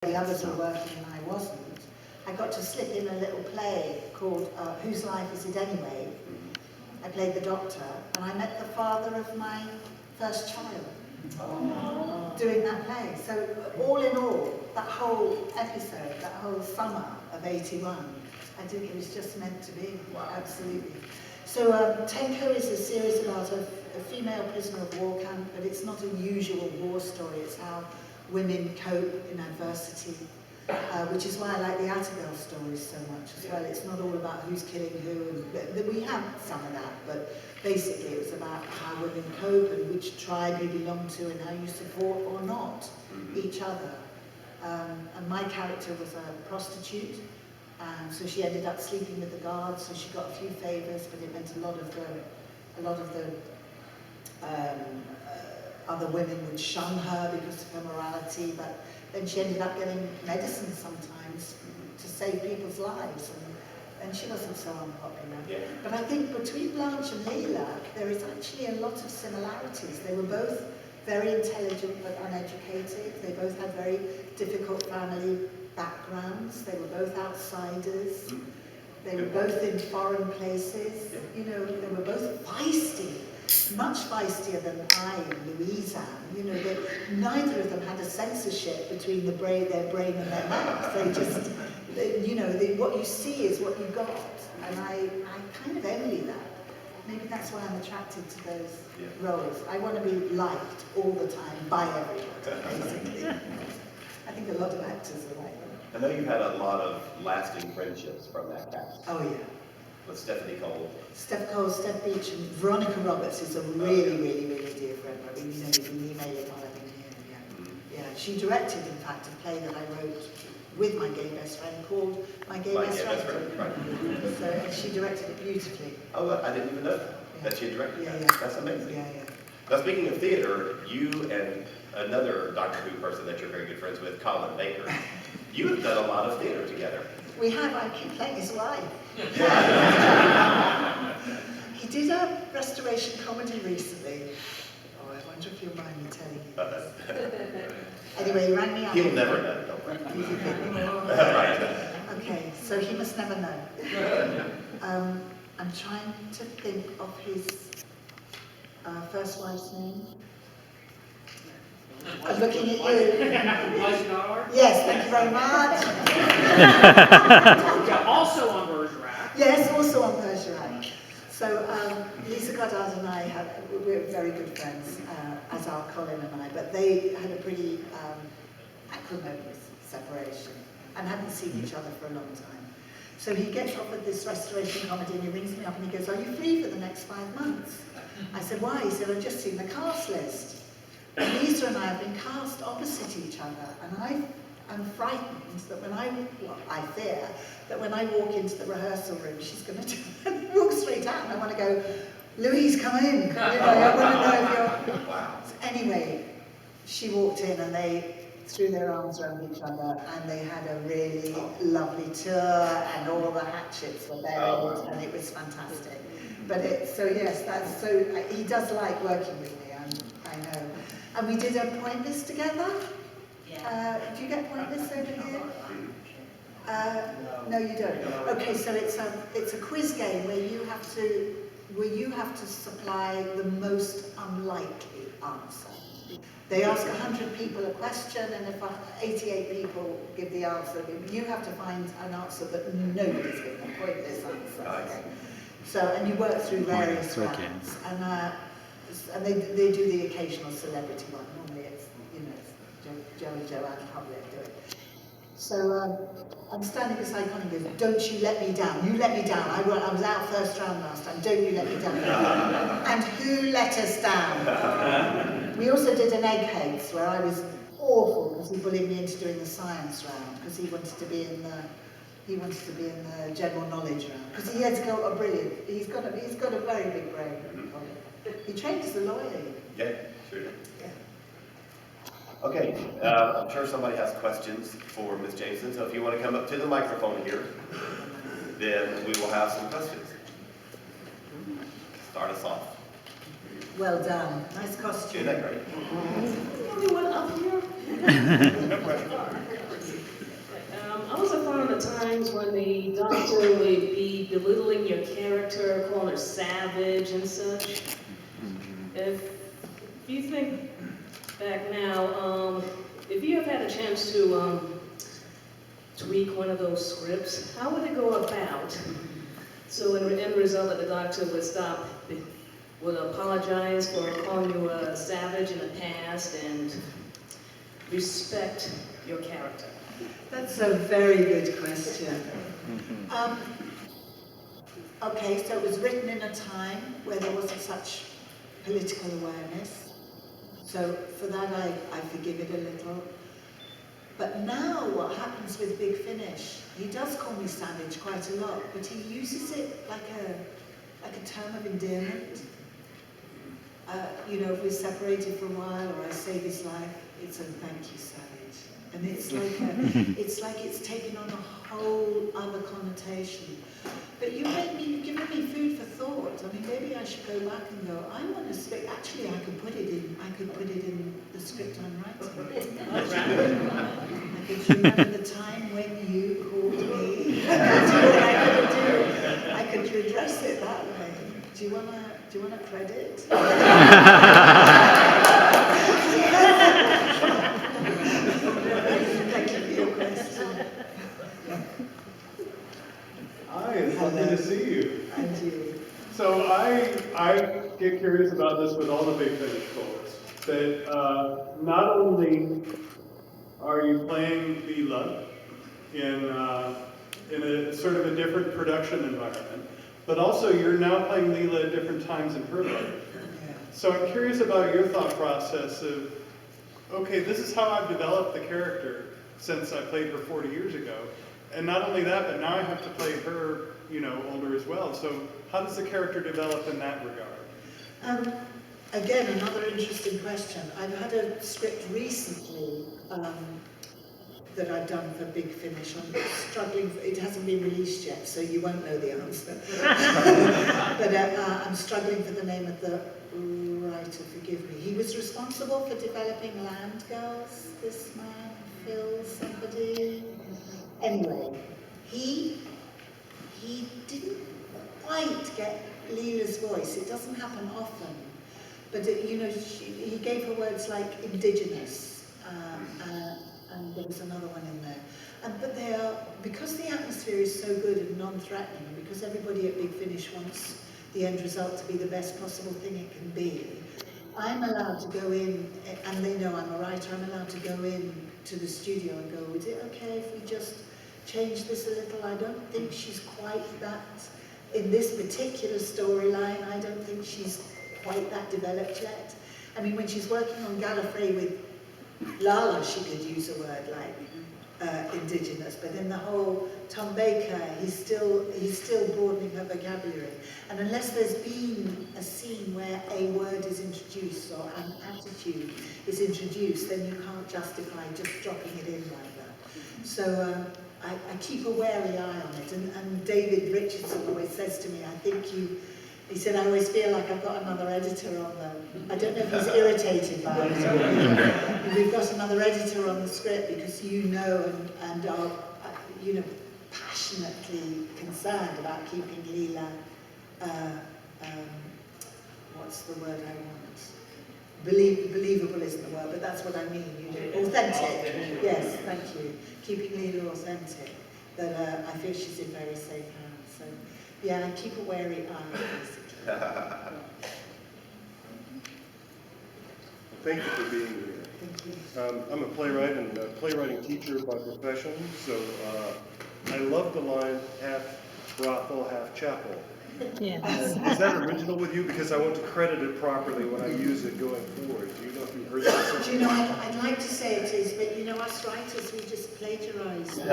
the others were working and I wasn't, I got to slip in a little play called Whose Life Is It Anyway? I played the doctor, and I met the father of my first child doing that play. So all in all, that whole episode, that whole summer of '81, I think it was just meant to be. Wow. Absolutely. So Tenko is a series about a female prisoner of war camp, but it's not a usual war story. It's how women cope in adversity, which is why I like the Attabel stories so much as well. It's not all about who's killing who, and we have some of that, but basically it was about how women cope and which tribe you belong to and how you support or not each other. And my character was a prostitute, and so she ended up sleeping with the guards, so she got a few favours, but it meant a lot of the other women would shun her because of her morality, but then she ended up getting medicine sometimes to save people's lives, and she wasn't so unpopular. Yeah. But I think between Blanche and Leila, there is actually a lot of similarities. They were both very intelligent but uneducated. They both had very difficult family backgrounds. They were both outsiders. They were both in foreign places. You know, they were both feisty. Much feistier than I and Louise am. You know, neither of them had a censorship between their brain and their mouth. They just, what you see is what you got. And I kind of envy that. Maybe that's why I'm attracted to those roles. I want to be liked all the time by everyone, basically. I think a lot of actors are like that. I know you've had a lot of lasting friendships from that cast. Oh, yeah. With Stephanie Cole. Steph Cole, Steph Beach, and Veronica Roberts is a really, really, really dear friend. I mean, you know, we've been emailing while I've been here. Yeah, she directed, in fact, a play that I wrote with my gay best friend called My Gay Best Friend. Right. So, and she directed it beautifully. Oh, I didn't even know that she had directed that. Yeah. That's amazing. Yeah. Now, speaking of theater, you and another Doctor Who person that you're very good friends with, Colin Baker, you have done a lot of theater together. We have. I keep playing his wife. He did a restoration comedy recently. Oh, I wonder if you'll mind me telling you. Anyway, he rang me up. He'll never know, don't worry. Right. Okay, so he must never know. I'm trying to think of his first wife's name. I'm looking at you. Yes, thank you very much. Also on Bergerac. Yes, also on Bergerac. So Lisa Goddard and I we're very good friends, as are Colin and I, but they had a pretty acrimonious separation and hadn't seen each other for a long time. So he gets offered this restoration comedy and he rings me up and he goes, "Are you free for the next 5 months?" I said, "Why?" He said, "I've just seen the cast list. And Lisa and I have been cast opposite each other, and I'm frightened that I fear that when I walk into the rehearsal room, she's going to walk straight out, and I want to go, 'Louise, come in.' You know, I want to know if you're..." Wow. Anyway, she walked in and they threw their arms around each other, and they had a really lovely tour, and all the hatchets were buried, and it was fantastic. But he does like working with me, I know. And we did a point list together. Do you get point lists over here? No, you don't. Okay, so it's a quiz game where you have to supply the most unlikely answer. They ask 100 people a question, and if 88 people give the answer, you have to find an answer that nobody's given a pointless answer. Okay. So, and you work through various rounds, and they do the occasional celebrity one. Normally it's, Joe and Joanne Public do it. So I'm standing beside Colin and goes, "Don't you let me down. You let me down. I was out first round last time. Don't you let me down." And who let us down? We also did an eggheads where I was awful because he bullied me into doing the science round because he wanted to be in the general knowledge round because he has got a brilliant. He's got a very big brain. He trained as a lawyer. Yeah, sure. Yeah. Okay, I'm sure somebody has questions for Ms. Jameson, so if you want to come up to the microphone here, then we will have some questions. Start us off. Well done. Nice costume. Isn't that great? Anyone up here? No question. times when the doctor would be belittling your character, calling her savage and such. If you think back now, if you have had a chance to tweak one of those scripts, how would it go about? So in the end result that the doctor would apologize for calling you a savage in the past and respect your character. That's a very good question. Okay, so it was written in a time where there wasn't such political awareness. So for that I forgive it a little. But now what happens with Big Finish, he does call me savage quite a lot, but he uses it like a term of endearment. You know, if we're separated for a while or I save his life, it's a thank you, savage. And it's like it's taken on a whole other connotation. But you've given me food for thought. I mean, maybe I should go back and go, I want to speak. Actually, I could put it in the script I'm writing. I could remember the time when you called me. That's what I could redress it that way. Do you wanna credit? Thank you for your question. Hi, it's lovely to see you. And you. So I get curious about this with all the Big Finish folks, that not only are you playing Leela in a sort of a different production environment, but also you're now playing Leela at different times in her life. So I'm curious about your thought process of, okay, this is how I've developed the character since I played her 40 years ago. And not only that, but now I have to play her, you know, older as well. So how does the character develop in that regard? Again, another interesting question. I've had a script recently that I've done for Big Finish. I'm struggling, it hasn't been released yet, so you won't know the answer. But I'm struggling for the name of the writer, forgive me. He was responsible for developing Land Girls, this man, Phil somebody. Anyway, he didn't quite get Leela's voice. It doesn't happen often. But, you know, he gave her words like indigenous, and there was another one in there. But they are, because the atmosphere is so good and non-threatening, and because everybody at Big Finish wants the end result to be the best possible thing it can be, I'm allowed to go in, and they know I'm a writer, I'm allowed to go in to the studio and go, is it okay if we just change this a little? I don't think she's quite that, in this particular storyline, I don't think she's quite that developed yet. I mean, when she's working on Gallifrey with Lala, she could use a word like indigenous, but in the whole Tom Baker, he's still broadening her vocabulary. And unless there's been a scene where a word is introduced or an attitude is introduced, then you can't justify just dropping it in like that. So I keep a wary eye on it. And David Richardson always says to me, he said, I always feel like I've got another editor on the, I don't know if he's irritated by it, but we've got another editor on the script because you know and are, you know, passionately concerned about keeping Leela, what's the word I want? Believable isn't the word, but that's what I mean, you know, authentic. Yes, thank you. Keeping Leela authentic, that I feel she's in very safe hands. So, yeah, I keep a wary eye, basically. Thank you for being here. Thank you. I'm a playwright and a playwriting teacher by profession, so I love the line, half brothel, half chapel. Yes. Is that original with you? Because I want to credit it properly when I use it going forward. Do you know if you heard that? Do you know, I'd like to say it is, but you know, us writers, we just plagiarize. We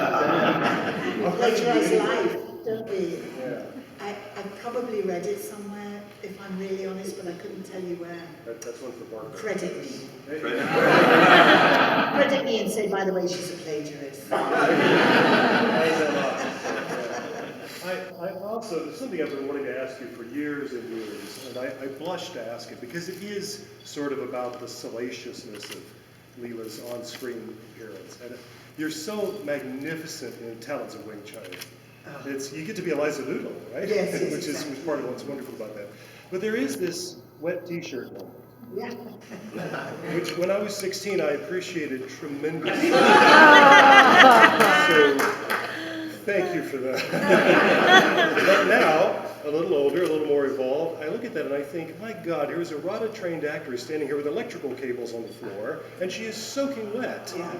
plagiarize life, don't we? Yeah. I probably read it somewhere, if I'm really honest, but I couldn't tell you where. That's one for Barbara. Credit me. Hey. Credit me and say, by the way, she's a plagiarist. I also, something I've been wanting to ask you for years and years, and I blush to ask it because it is sort of about the salaciousness of Leela's on-screen appearance. And you're so magnificent in talents of Wing Chun. You get to be Eliza Doodle, right? Yes, yes, Which is exactly. part of what's wonderful about that. But there is this wet T-shirt moment, Yeah. which when I was 16 I appreciated tremendously. So thank you for that. But now, a little older, a little more evolved, I look at that and I think, my God, here's a RADA-trained actress standing here with electrical cables on the floor, and she is soaking wet. Yeah.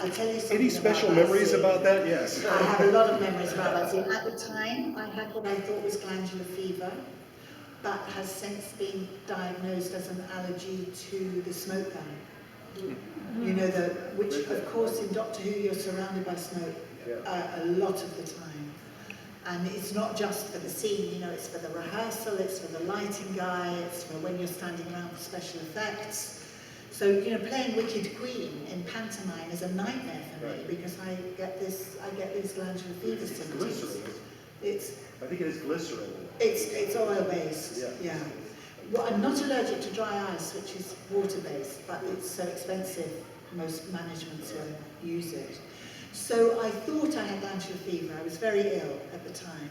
I'll tell you something. Any special about that memories scene. about that? Yes. I have a lot of memories about that scene. At the time, I had what I thought was glandular fever, but has since been diagnosed as an allergy to the smoke gun. You know, which of course in Doctor Who you're surrounded by smoke a lot of the time. And it's not just for the scene, you know, it's for the rehearsal, it's for the lighting guy, it's for when you're standing around for special effects. So, you know, playing Wicked Queen in pantomime is a nightmare for me because I get these glandular fever symptoms. I think it is glycerin. It's oil based, yeah. Well, I'm not allergic to dry ice, which is water based, but it's so expensive, most managements won't use it. So I thought I had glandular fever. I was very ill at the time.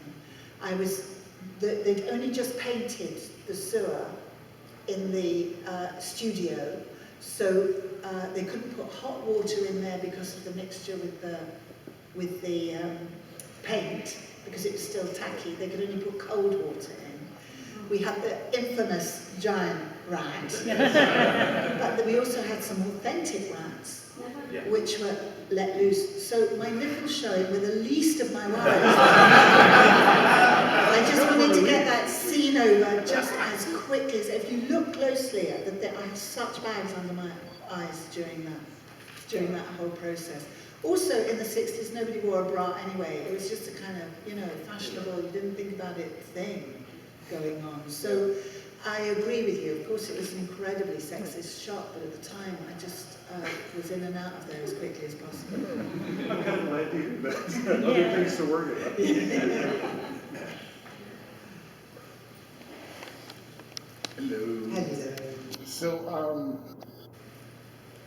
They'd only just painted the sewer in the studio, so they couldn't put hot water in there because of the mixture with the paint, because it was still tacky. They could only put cold water in. We had the infamous giant rat, but we also had some authentic rats, which were let loose. So my nipples showing were the least of my worries. I just wanted to get that scene over just as quickly as, if you look closely at I had such bags under my eyes during that whole process. Also in the 60s, nobody wore a bra anyway. It was just a kind of, you know, fashionable, you didn't think about it thing going on. So I agree with you. Of course, it was an incredibly sexist shot, but at the time, I just was in and out of there as quickly as possible. I'm kind of glad to hear that. Other things to worry about. Hello. Hello.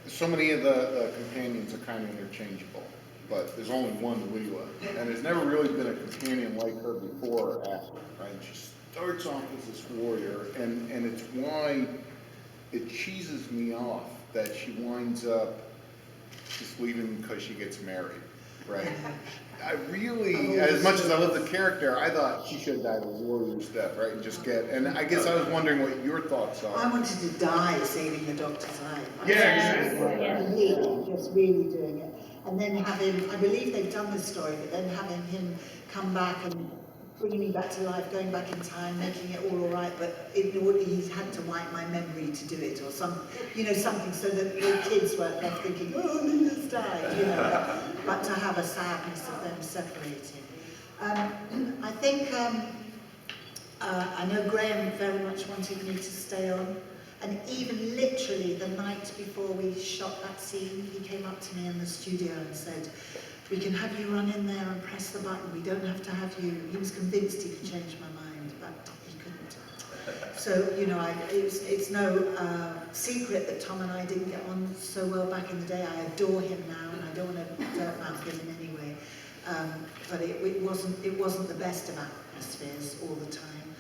So many of the companions are kind of interchangeable, but there's only one Leela, and there's never really been a companion like her before or after, right? She starts off as this warrior, and it's why it cheeses me off that she winds up just leaving because she gets married, right? I really, as much as I love the character, I thought she should have died a warrior's death, right? And I guess I was wondering what your thoughts are. I wanted to die saving the Doctor's life. Yeah, Just really doing it. And then having, I believe they've done this story, but then having him come back and bringing me back to life, going back in time, making it all right, but he's had to wipe my memory to do it, or something so that the kids weren't left thinking, oh, Linda's died, you know, but to have a sadness of them separating. I think, I know Graham very much wanted me to stay on, and even literally the night before we shot that scene, he came up to me in the studio and said, we can have you run in there and press the button. We don't have to have you. He was convinced he could change my mind, but he couldn't. So, you know, it's no secret that Tom and I didn't get on so well back in the day. I adore him now, and I don't want to dirtmouth him in any way. But it wasn't the best of atmospheres all the time.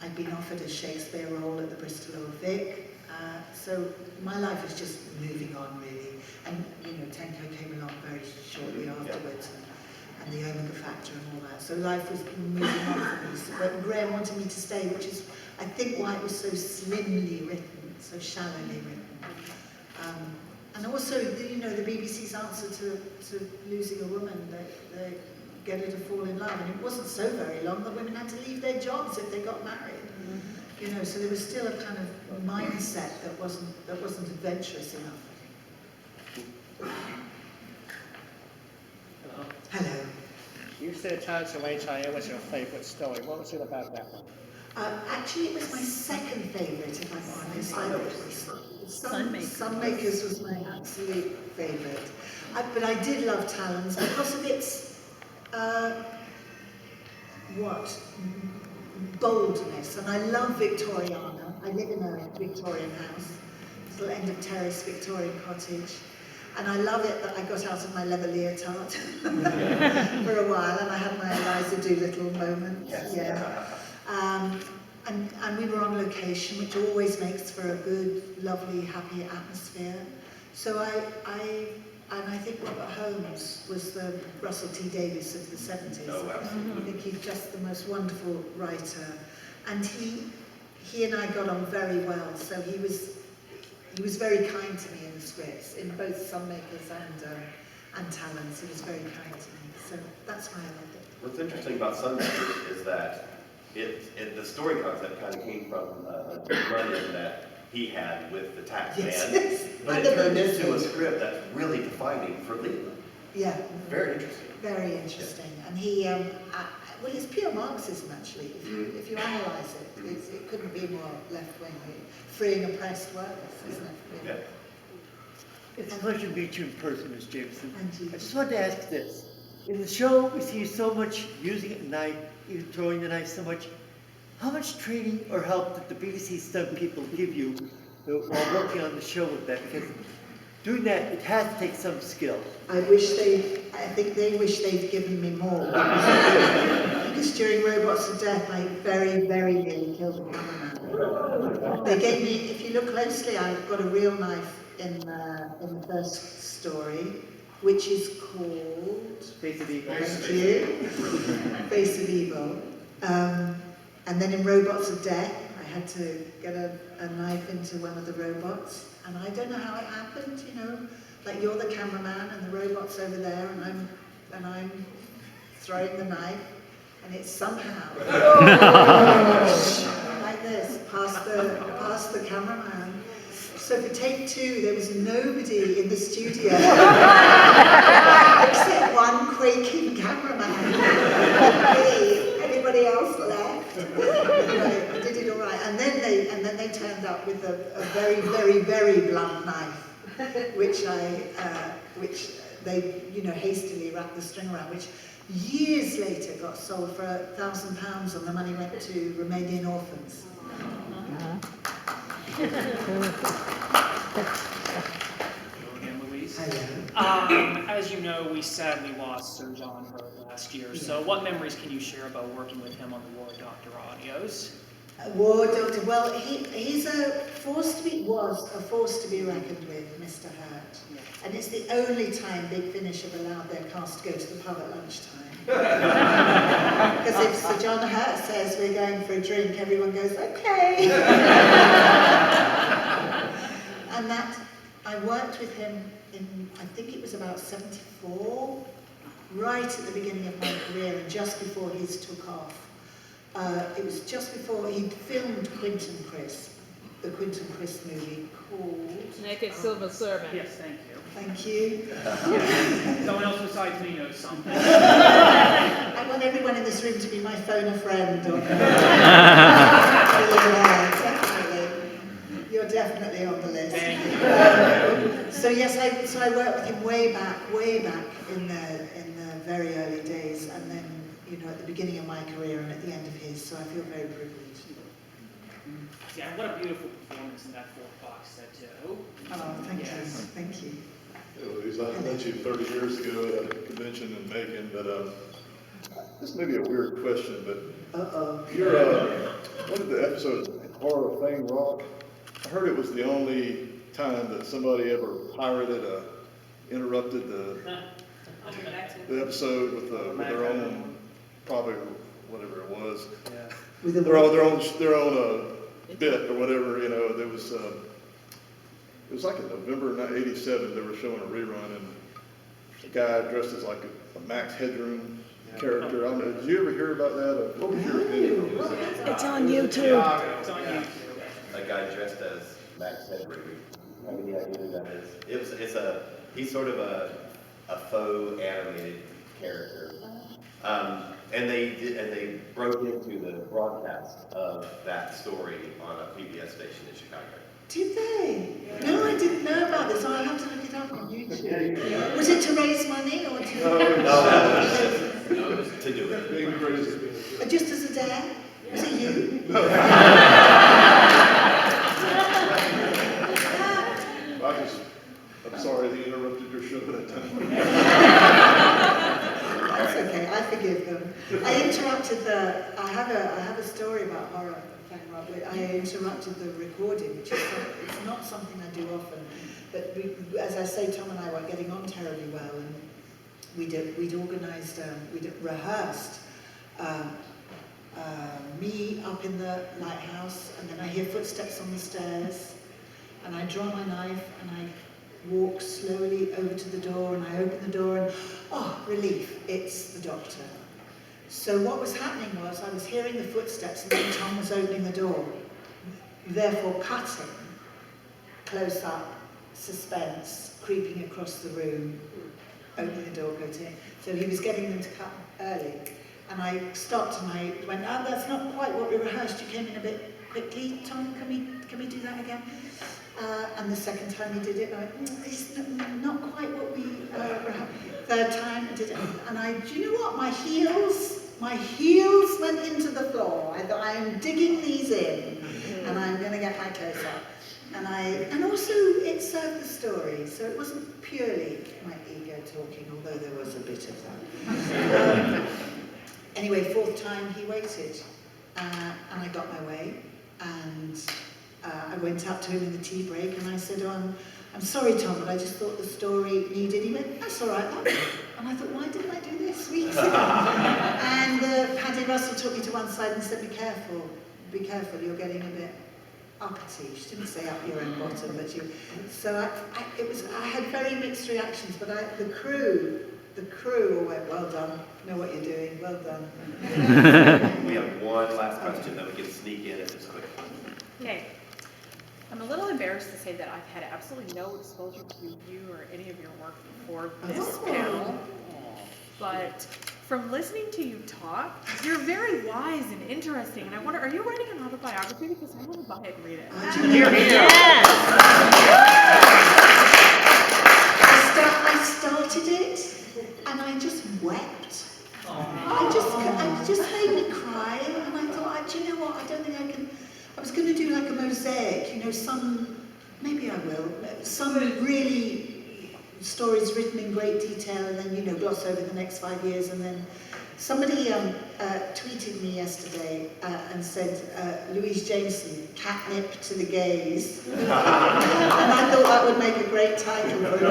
I'd been offered a Shakespeare role at the Bristol Old Vic. So my life was just moving on, really. And, you know, Tenko came along very shortly afterwards, and the Omega Factor and all that. So life was moving on for me. But Graham wanted me to stay, which is, I think, why it was so slimly written, so shallowly written. And also, you know, the BBC's answer to losing a woman, they get her to fall in love. And it wasn't so very long that women had to leave their jobs if they got married. You know, so there was still a kind of mindset that wasn't adventurous enough. Hello. You said Child's HIA was your favourite story. What was it about that one? Actually, it was my second favourite, if I'm honest. Sunmakers was my absolute favourite. But I did love Talons because of its, boldness. And I love Victoriana. I live in a Victorian house, little end of terrace Victorian cottage. And I love it that I got out of my leather leotard for a while, and I had my Eliza Doolittle moment. Yes. Yeah. And we were on location, which always makes for a good, lovely, happy atmosphere. So I think Robert Holmes was the Russell T Davies of the 70s. Oh, absolutely. I think he's just the most wonderful writer. And he and I got on very well, so he was very kind to me in the scripts, in both Sunmakers and Talons. He was very kind to me, so that's why I loved it. What's interesting about Sunmakers is that the story concept kind of came from a run-in that he had with the tax man, Yes. but it turned into a script that's really defining for Leland. Yeah. Very interesting. Very interesting. And he, well, it's pure Marxism, actually. If you analyse it, it couldn't be more left-wing. Freeing oppressed workers, isn't it? Yeah. It's a pleasure to meet you in person, Ms. Jameson. Thank you. I just wanted to ask this. In the show, we see you so much using a knife, you throwing the knife so much. How much training or help did the BBC stunt people give you while working on the show with that? Because doing that, it has to take some skill. I think they wish they'd given me more. Because during Robots of Death, I very, very nearly killed the cameraman. They gave me, if you look closely, I've got a real knife in the first story, which is called Face of Evil. Thank you. Face of Evil. And then in Robots of Death, I had to get a knife into one of the robots. And I don't know how it happened, you know, like you're the cameraman and the robot's over there and I'm throwing the knife and it's somehow like this, past the cameraman. So for take 2, there was nobody in the studio except one quaking cameraman. Me. Everybody else left. Anyway, I did it all right. And then they turned up with a very, very, very blunt knife, which they, you know, hastily wrapped the string around, which years later got sold for £1,000, and the money went to Romanian orphans. Hello again, Louise. Hello. As you know, we sadly lost Sir John Hurt last year. So what memories can you share about working with him on the War Doctor audios? War Doctor, well, was a force to be reckoned with, Mr. Hurt. And it's the only time Big Finish have allowed their cast to go to the pub at lunchtime. Because if Sir John Hurt says we're going for a drink, everyone goes, okay. And that, I worked with him in, I think it was about 74, right at the beginning of my career and just before his took off. It was just before he'd filmed Quentin Crisp, the Quentin Crisp movie called... Naked Silver Servant. Yes, thank you. Thank you. Someone else besides me knows something. I want everyone in this room to be my phone a friend. Or... Yeah, definitely. You're definitely on the list. Thank you. So yes, I worked with him way back in the very early days, and then, you know, at the beginning of my career and at the end of his, so I feel very privileged. Yeah, what a beautiful performance in that fourth box set too. Oh, thank you, Yes. thank you. Hey, Louise, I met you 30 years ago at a convention in Macon, but this may be a weird question, but you're one of the episodes of Horror of Fame Rock. I heard it was the only time that somebody ever pirated interrupted the episode with their own, probably whatever it was, With their own bit or whatever, you know. There was it was like in November of '87. They were showing a rerun, and a guy dressed as like a Max Headroom character. I don't know, did you ever hear about that? Or what was your opinion? It's on YouTube. It's on YouTube. A guy dressed as Max Headroom. I have any idea who that is? He's sort of a faux animated character. And they broke into the broadcast of that story on a PBS station in Chicago. Did they? No, I didn't know about this, so I'll have to look it up on YouTube. Was it to raise money or to... No, it was to do it. Being crazy. Just as a dare? Was it you? I'm sorry he interrupted I interrupted I have a story about horror, thank God. I interrupted the recording, which is it's not something I do often. But as I say, Tom and I weren't getting on terribly well, and we'd organised, we'd rehearsed me up in the lighthouse, and then I hear footsteps on the stairs, and I draw my knife and I walk slowly over to the door, and I open the door, and oh, relief, it's the doctor. So what was happening was I was hearing the footsteps, and then Tom was opening the door, therefore cutting, close up, suspense, creeping across the room, opening the door, go to him. So he was getting them to cut early. And I stopped and I went, oh, that's not quite what we rehearsed. You came in a bit quickly. Tom, can we do that again? And the second time he did it, I went, it's not quite what we rehearsed. Third time I did it, and do you know what? My heels went into the floor. I thought, I am digging these in, and I'm going to get my clothes up. And also it served the story, so it wasn't purely my ego talking, although there was a bit of that. Anyway, fourth time he waited, and I got my way, and I went up to him in the tea break, and I said, oh, I'm sorry, Tom, but I just thought the story needed. He went, that's all right, Mum. And I thought, why didn't I do this weeks ago? And Paddy Russell took me to one side and said, be careful, you're getting a bit uppity. She didn't say up your own bottom, but so I had very mixed reactions, but the crew all went, well done, know what you're doing, well done. We have one last question that we can sneak in if it's quick. Okay. I'm a little embarrassed to say that I've had absolutely no exposure to you or any of your work before this panel, but from listening to you talk, you're very wise and interesting, and I wonder, are you writing an autobiography? Because I want to buy it and read it. I started it, and I just wept. It just made me cry, and I thought, do you know what, I don't think I can. I was going to do like a mosaic, maybe I will, some really stories written in great detail, and then, gloss over the next 5 years, and then somebody tweeted me yesterday and said, Louise Jameson, catnip to the gays. And I thought that would make a great title for it.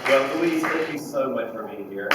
Well, Louise, thank you so much for being here.